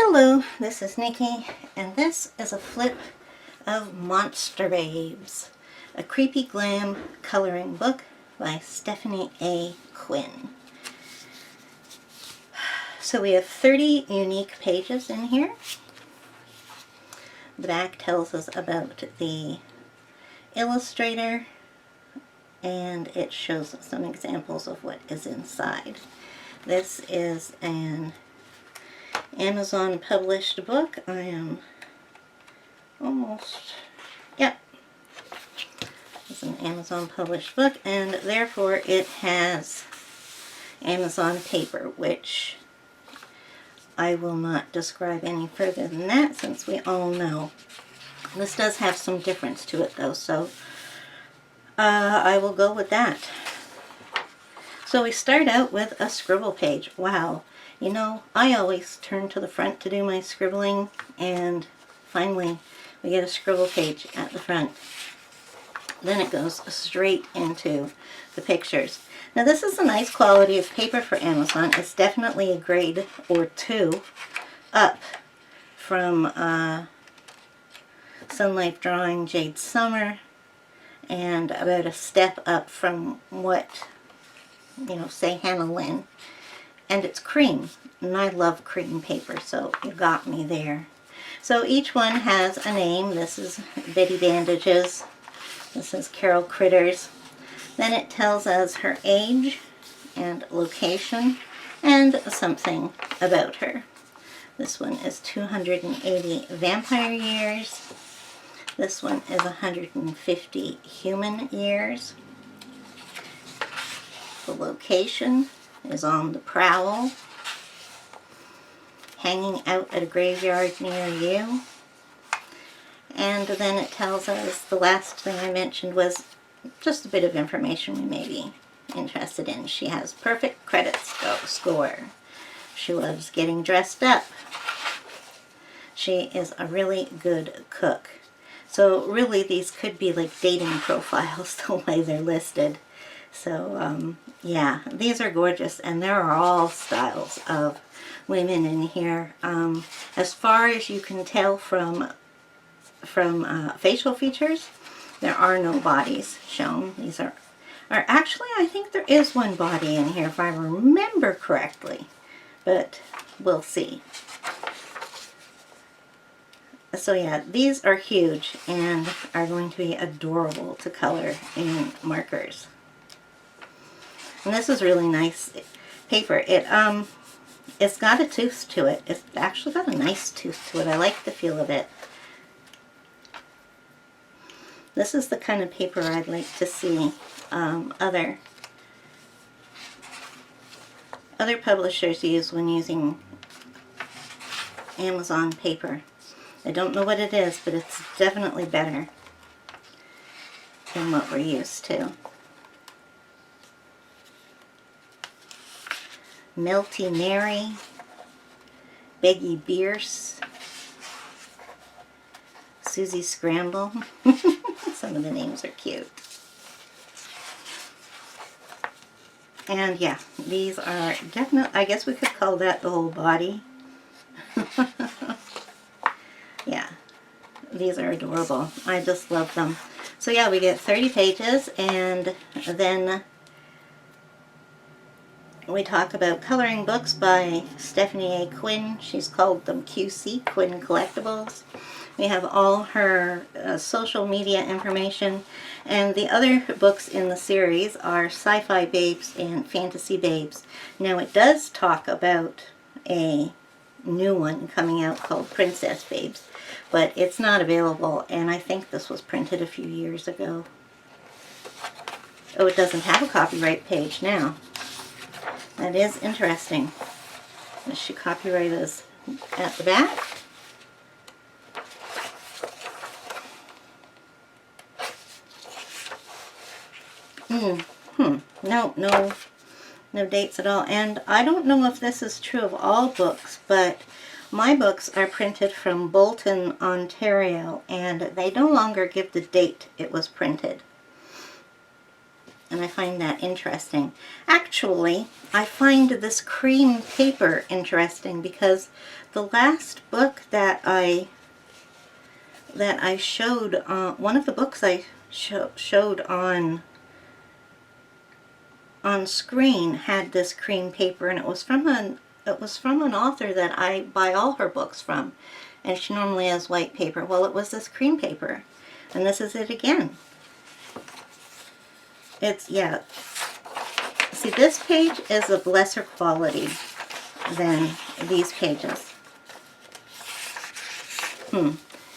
Hello, this is Nikki, and this is a flip of Monster Babes, a creepy glam coloring book by Stephanie A. Quinn. So we have 30 unique pages in here. The back tells us about the illustrator, and it shows some examples of what is inside. This is an Amazon published book. I am almost, yep, it's an Amazon published book, and therefore it has Amazon paper, which I will not describe any further than that since we all know. This does have some difference to it though, so I will go with that. So we start out with a scribble page. Wow. You know, I always turn to the front to do my scribbling, and finally we get a scribble page at the front. Then it goes straight into the pictures. Now this is a nice quality of paper for Amazon. It's definitely a grade or two up from Sun Life Drawing Jade Summer, and about a step up from what, you know, say Hannah Lynn. And it's cream, and I love cream paper, so you got me there. So each one has a name. This is Betty Bandages. This is Carol Critters. Then it tells us her age and location and something about her. This one is 280 vampire years. This one is 150 human years. The location is on the prowl, hanging out at a graveyard near you. And then it tells us, the last thing I mentioned was just a bit of information we may be interested in. She has perfect credit score. She loves getting dressed up. She is a really good cook. So really these could be like dating profiles the way they're listed. So yeah, these are gorgeous, and there are all styles of women in here. As far as you can tell from facial features, there are no bodies shown. These are actually, I think there is one body in here if I remember correctly, but we'll see. So yeah, these are huge and are going to be adorable to color in markers. And this is really nice paper. It's got a tooth to it. It's actually got a nice tooth to it. I like the feel of it. This is the kind of paper I'd like to see other publishers use when using Amazon paper. I don't know what it is, but it's definitely better than what we're used to. Melty Mary, Beggy Bierce, Susie Scramble. Some of the names are cute. And yeah, these are definitely, I guess we could call that the whole body. Yeah, these are adorable. I just love them. So yeah, we get 30 pages, and then we talk about coloring books by Stephanie A. Quinn. She's called them QC, Quinn Collectibles. We have all her social media information, and the other books in the series are Sci-Fi Babes and Fantasy Babes. Now it does talk about a new one coming out called Princess Babes, but it's not available, and I think this was printed a few years ago. Oh, it doesn't have a copyright page now. That is interesting. Does she copyright us at the back? No dates at all. And I don't know if this is true of all books, but my books are printed from Bolton, Ontario, and they no longer give the date it was printed. and I find that interesting. Actually, I find this cream paper interesting because the last book that I showed, one of the books I showed on screen had this cream paper, and it was from an author that I buy all her books from, and she normally has white paper. Well, it was this cream paper, and this is it again. It's, yeah. See, this page is of lesser quality than these pages.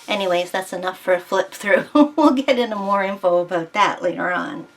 Anyways, that's enough for a flip through. We'll get into more info about that later on.